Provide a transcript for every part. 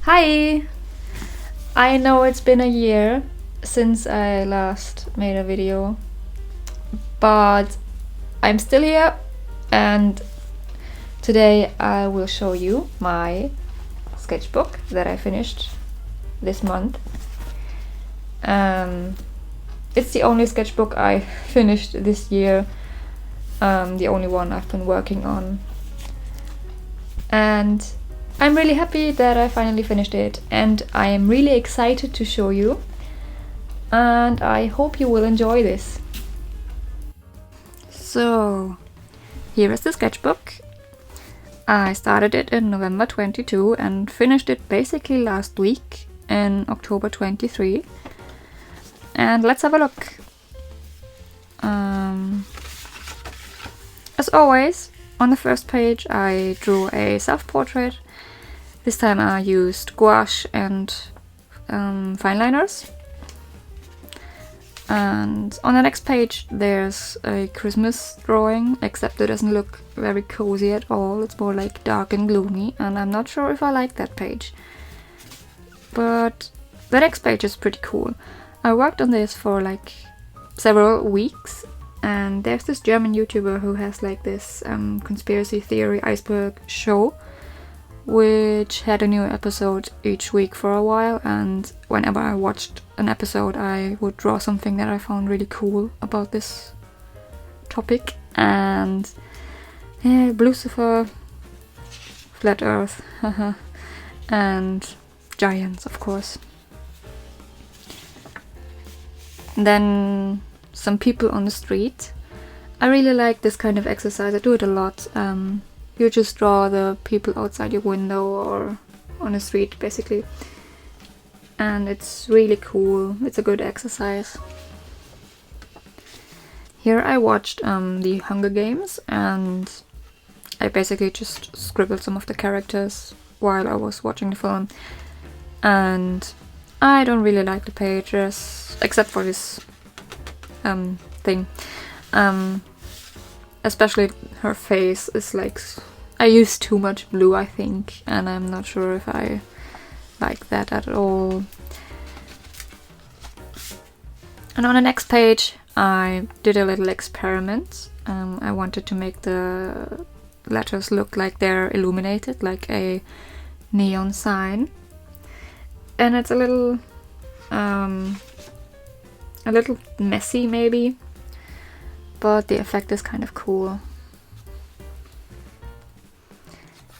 Hi! I know it's been a year since I last made a video, but I'm still here and today I will show you my sketchbook that I finished this month. It's the only sketchbook I finished this year, the only one I've been working on, and I'm really happy that I finally finished it, and I am really excited to show you, and I hope you will enjoy this. So, here is the sketchbook. I started it in November 22 and finished it basically last week in October 23. And let's have a look. As always, on the first page I drew a self-portrait. This time I used gouache and fine liners. And on the next page there's a Christmas drawing, except it doesn't look very cozy at all. It's more like dark and gloomy, and I'm not sure if I like that page. But the next page is pretty cool. I worked on this for like several weeks, and there's this German YouTuber who has like this conspiracy theory iceberg show, which had a new episode each week for a while, and whenever I watched an episode I would draw something that I found really cool about this topic. And yeah, Lucifer, Flat Earth, and giants, of course. Then some people on the street. I really like this kind of exercise. I do it a lot. You just draw the people outside your window or on the street, basically. And it's really cool. It's a good exercise. Here I watched the Hunger Games, and I basically just scribbled some of the characters while I was watching the film. And I don't really like the pages, except for this thing. Especially her face is like, I used too much blue, I think, and I'm not sure if I like that at all. And on the next page I did a little experiment. I wanted to make the letters look like they're illuminated, like a neon sign. And it's a little messy maybe, but the effect is kind of cool.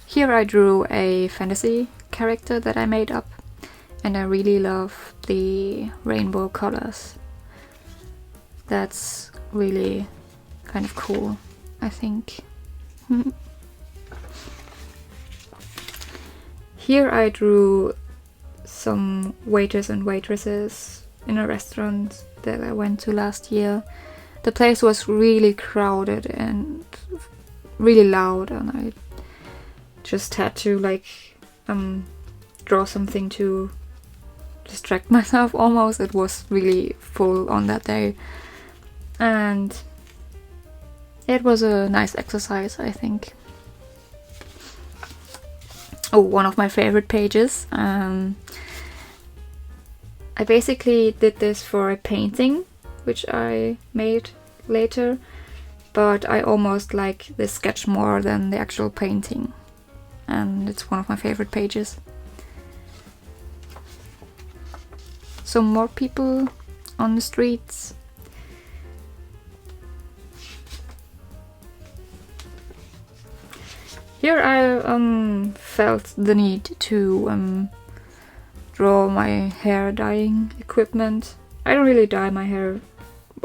Here I drew a fantasy character that I made up, and I really love the rainbow colors. That's really kind of cool, I think. Here I drew some waiters and waitresses in a restaurant that I went to last year. The place was really crowded and really loud, and I just had to like draw something to distract myself almost. It was really full on that day, and it was a nice exercise, I think. Oh, one of my favorite pages. I basically did this for a painting which I made later, but I almost like this sketch more than the actual painting, and it's one of my favorite pages. Some more people on the streets. Here I felt the need to draw my hair dyeing equipment. I don't really dye my hair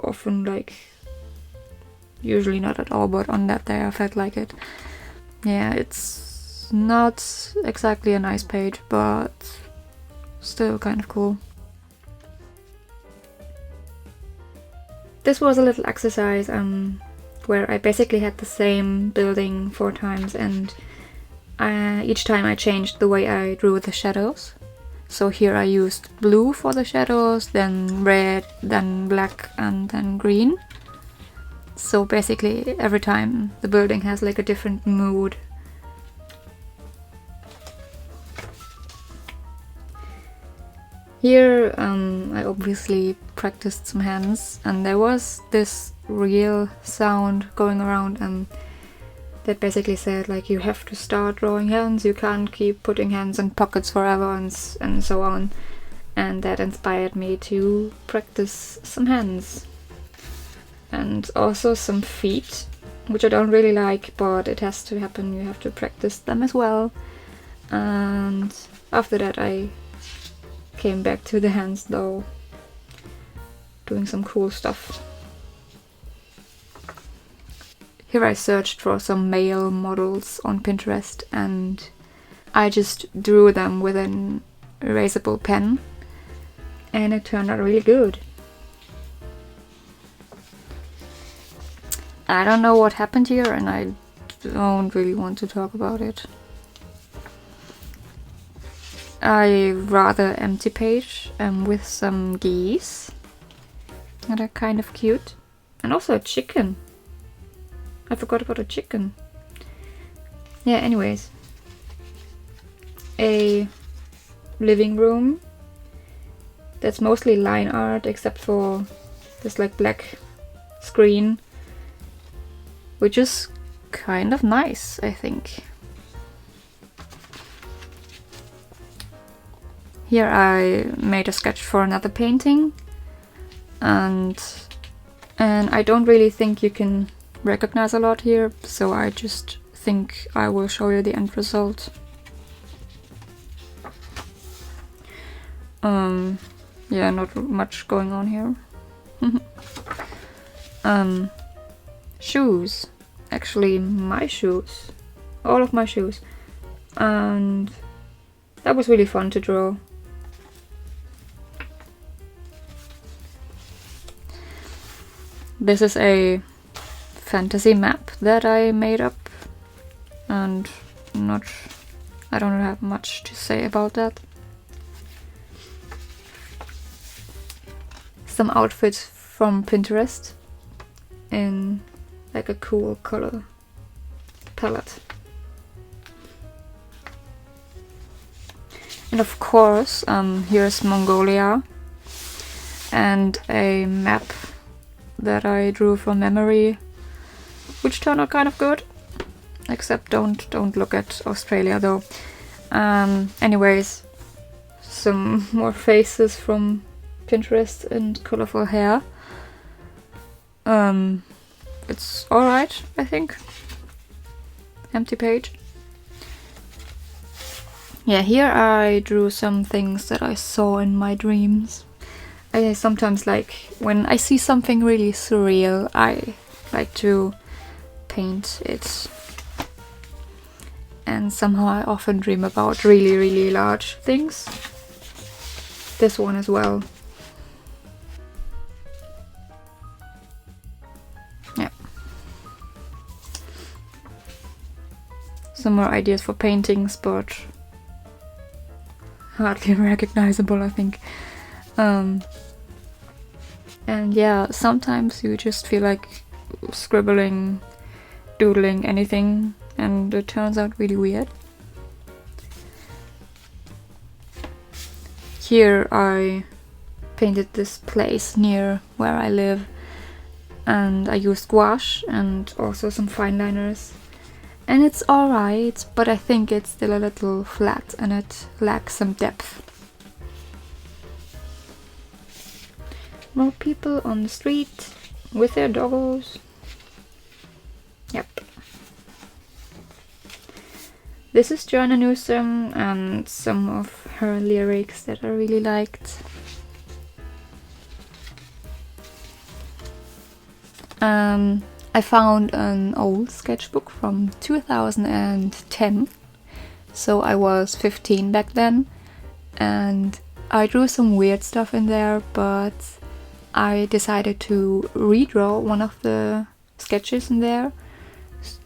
often, like usually not at all, but on that day I felt like it. Yeah, it's not exactly a nice page, but still kind of cool. This was a little exercise where I basically had the same building 4 times, and each time I changed the way I drew the shadows. So here I used blue for the shadows, then red, then black, and then green. So basically every time the building has like a different mood. Here I obviously practiced some hands, and there was this real sound going around, and that basically said like you have to start drawing hands, you can't keep putting hands in pockets forever, and so on. And that inspired me to practice some hands. And also some feet, which I don't really like, but it has to happen, you have to practice them as well. And after that I came back to the hands though, doing some cool stuff. Here I searched for some male models on Pinterest, and I just drew them with an erasable pen, and it turned out really good. I don't know what happened here, and I don't really want to talk about it. A rather empty page with some geese that are kind of cute, and also a chicken. I forgot about a chicken. Yeah, anyways. A living room that's mostly line art, except for this like black screen, which is kind of nice, I think. Here I made a sketch for another painting, and I don't really think you can recognize a lot here, so I just think I will show you the end result. Yeah, not much going on here. Shoes. Actually, my shoes. All of my shoes. And that was really fun to draw. This is a fantasy map that I made up, and I don't have much to say about that. Some outfits from Pinterest in like a cool color palette. And of course, here's Mongolia and a map that I drew from memory, which turned out kind of good. Except don't look at Australia though. Anyways, some more faces from Pinterest and colorful hair. It's alright, I think. Empty page. Yeah, here I drew some things that I saw in my dreams. I sometimes like, when I see something really surreal, I like to paint it. And somehow I often dream about really, really large things. This one as well. Yeah. Some more ideas for paintings, but hardly recognizable, I think. And yeah, sometimes you just feel like scribbling, doodling, anything, and it turns out really weird. Here I painted this place near where I live, and I used gouache and also some fine liners. And it's alright, but I think it's still a little flat and it lacks some depth. More people on the street with their doggos. Yep. This is Joanna Newsom and some of her lyrics that I really liked. I found an old sketchbook from 2010, so I was 15 back then, and I drew some weird stuff in there, but I decided to redraw one of the sketches in there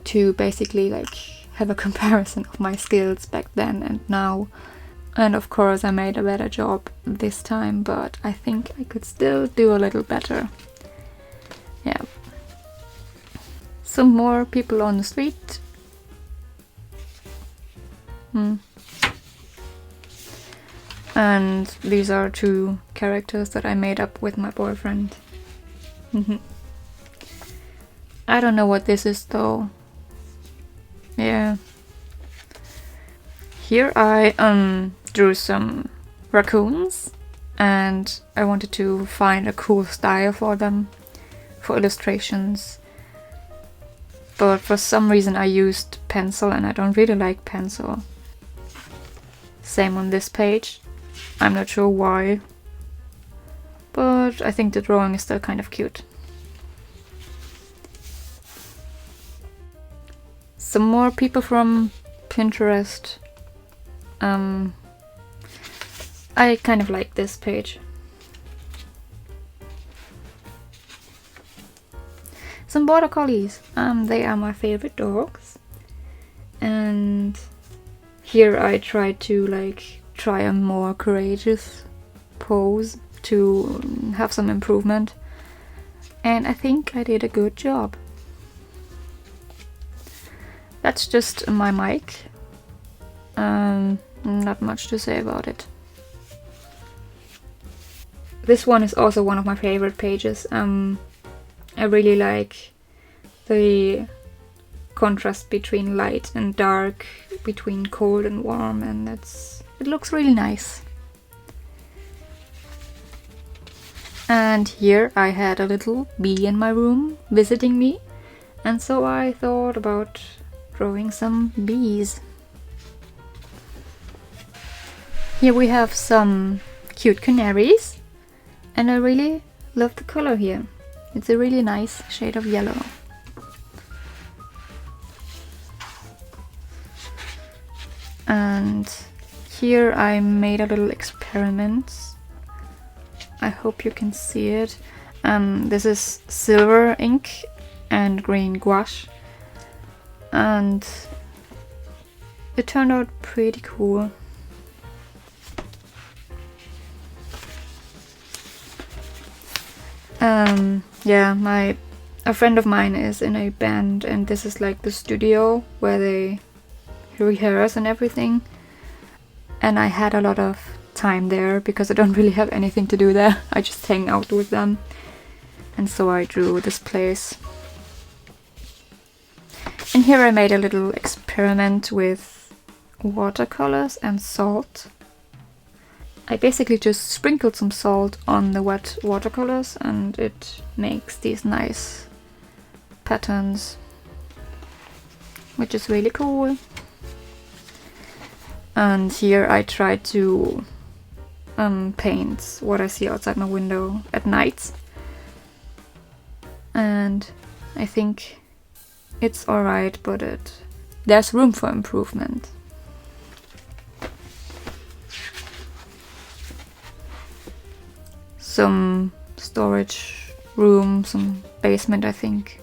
to basically like have a comparison of my skills back then and now. And of course I made a better job this time, but I think I could still do a little better. Yeah. Some more people on the street. And these are 2 characters that I made up with my boyfriend. I don't know what this is though. Yeah. Here I drew some raccoons, and I wanted to find a cool style for them, for illustrations. But for some reason I used pencil, and I don't really like pencil. Same on this page. I'm not sure why, but I think the drawing is still kind of cute. Some more people from Pinterest. I kind of like this page. Some border collies. They are my favorite dogs. And here I tried to try a more courageous pose to have some improvement. And I think I did a good job. That's just my mic. Not much to say about it. This one is also one of my favorite pages. I really like the contrast between light and dark, between cold and warm, and it looks really nice. And here I had a little bee in my room visiting me, and so I thought about drawing some bees. Here we have some cute canaries, and I really love the color here. It's a really nice shade of yellow. And here I made a little experiment. I hope you can see it. This is silver ink and green gouache, and it turned out pretty cool. Yeah, a friend of mine is in a band, and this is like the studio where they rehearse and everything. And I had a lot of time there because I don't really have anything to do there. I just hang out with them. And so I drew this place. And here I made a little experiment with watercolors and salt. I basically just sprinkled some salt on the wet watercolors, and it makes these nice patterns, which is really cool. And here I tried to paint what I see outside my window at night, and I think it's alright, but there's room for improvement. Some storage room, some basement, I think.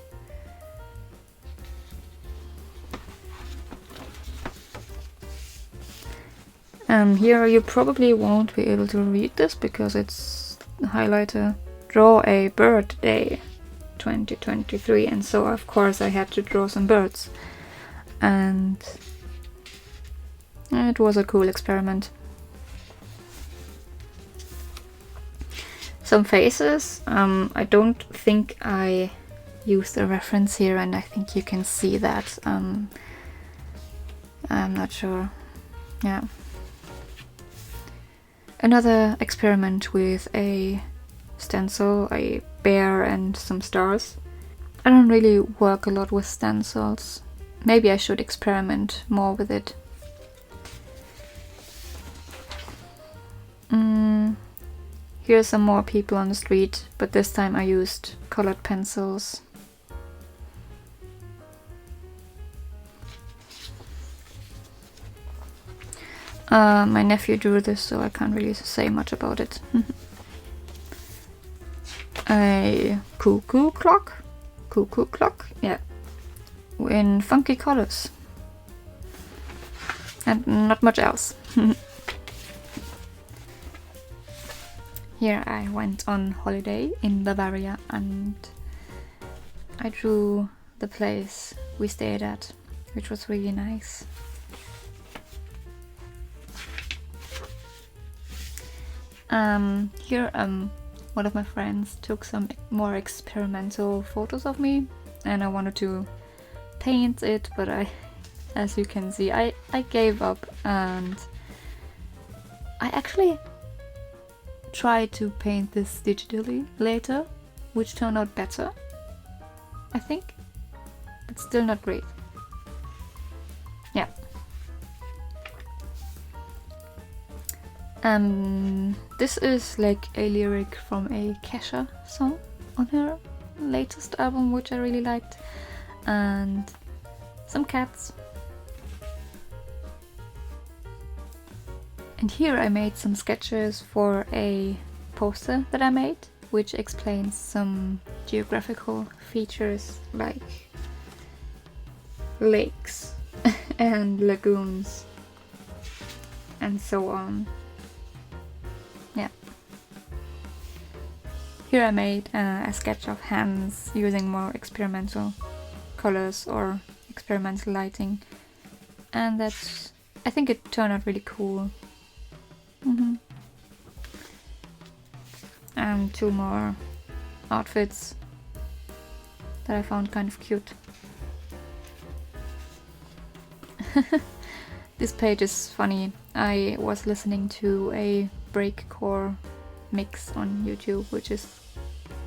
Here you probably won't be able to read this because it's the highlighter. Draw a bird day 2023, and so of course I had to draw some birds, and it was a cool experiment. Some faces. I don't think I used a reference here, and I think you can see that. I'm not sure. Yeah. Another experiment with a stencil, a bear and some stars. I don't really work a lot with stencils. Maybe I should experiment more with it. Here are some more people on the street, but this time I used colored pencils. My nephew drew this, so I can't really say much about it. A cuckoo clock, yeah, in funky colors, and not much else. Here I went on holiday in Bavaria, and I drew the place we stayed at, which was really nice. Here one of my friends took some more experimental photos of me, and I wanted to paint it, but as you can see, I gave up, and I actually tried to paint this digitally later, which turned out better, I think, but still not great. Yeah. This is like a lyric from a Kesha song on her latest album, which I really liked, and some cats. And here I made some sketches for a poster that I made, which explains some geographical features like lakes and lagoons and so on. Yeah. Here I made a sketch of hands using more experimental colors or experimental lighting, and I think it turned out really cool. And 2 more outfits that I found kind of cute. This page is funny. I was listening to a breakcore mix on YouTube, which is,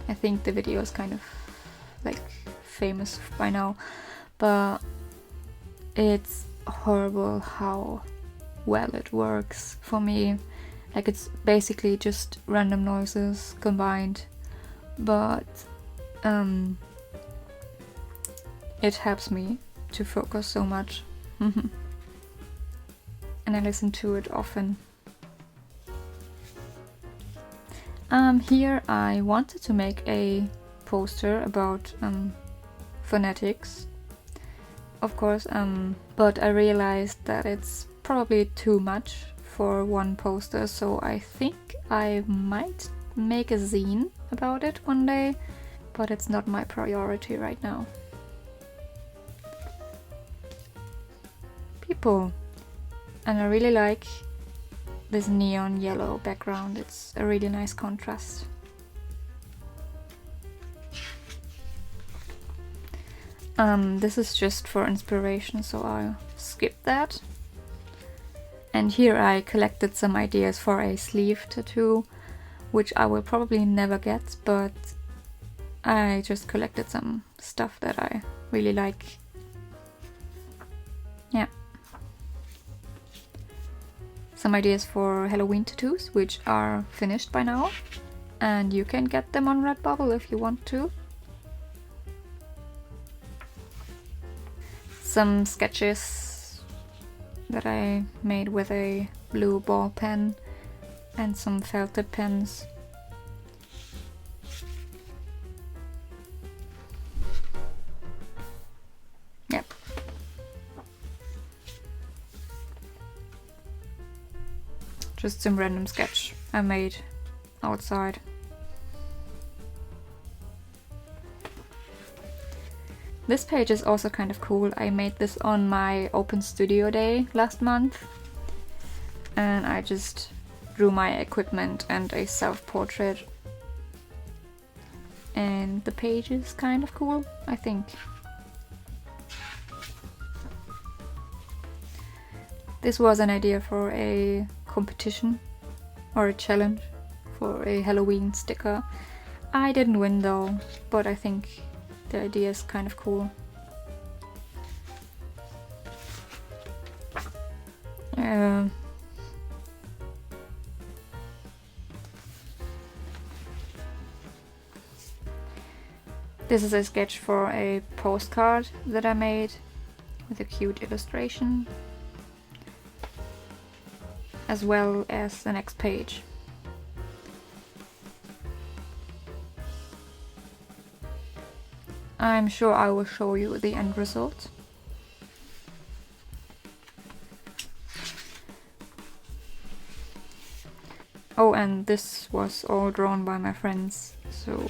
I think the video is kind of like famous by now, but it's horrible how well it works for me. Like, it's basically just random noises combined, but it helps me to focus so much. And I listen to it often. Here I wanted to make a poster about phonetics, of course, but I realized that it's probably too much for one poster, so I think I might make a zine about it one day, but it's not my priority right now. People. And I really like this neon yellow background. It's a really nice contrast. This is just for inspiration, so I'll skip that. And here I collected some ideas for a sleeve tattoo, which I will probably never get, but I just collected some stuff that I really like. Yeah. Some ideas for Halloween tattoos, which are finished by now, and you can get them on Redbubble if you want to. Some sketches that I made with a blue ball pen and some felt tip pens. Yep. Just some random sketch I made outside. This page is also kind of cool. I made this on my open studio day last month, and I just drew my equipment and a self-portrait, and the page is kind of cool, I think. This was an idea for a competition or a challenge for a Halloween sticker. I didn't win though, but I think the idea is kind of cool. This is a sketch for a postcard that I made with a cute illustration, as well as the next page. I'm sure I will show you the end result. Oh, and this was all drawn by my friends, so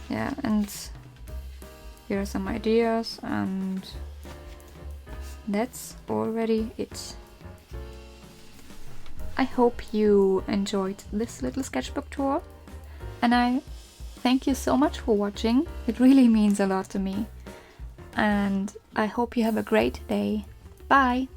yeah, and here are some ideas, and that's already it. I hope you enjoyed this little sketchbook tour, and I thank you so much for watching. It really means a lot to me, and I hope you have a great day. Bye!